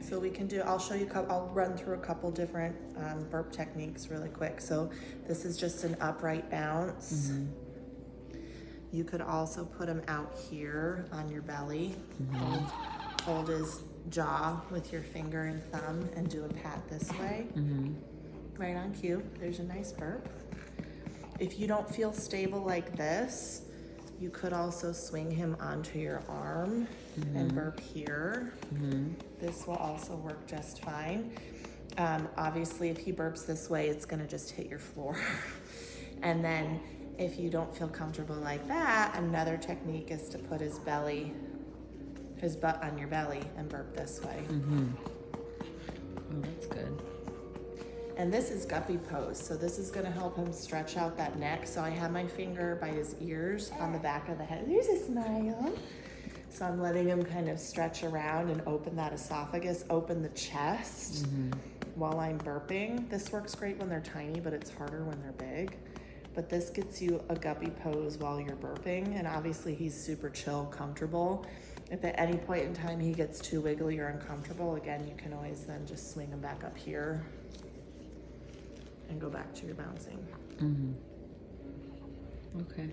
So we can do, I'll show you, I'll run through a couple different burp techniques really quick. So this is just an upright bounce. You could also put him out here on your belly. Hold his jaw with your finger and thumb and do a pat this way. Right on cue. There's a nice burp. If you don't feel stable like this, you could also swing him onto your arm and burp here. This will also work just fine. Obviously, if he burps this way, it's gonna just hit your floor. And then if you don't feel comfortable like that, another technique is to put his butt on your belly and burp this way. Oh, that's good. And this is guppy pose, so this is gonna help him stretch out that neck. So I have my finger by his ears on the back of the head. There's a smile. So I'm letting him kind of stretch around and open that esophagus, open the chest while I'm burping. This works great when they're tiny, but it's harder when they're big. But this gets you a guppy pose while you're burping, and obviously he's super chill, comfortable. If at any point in time he gets too wiggly or uncomfortable, again, you can always then just swing him back up here and go back to your bouncing. Okay.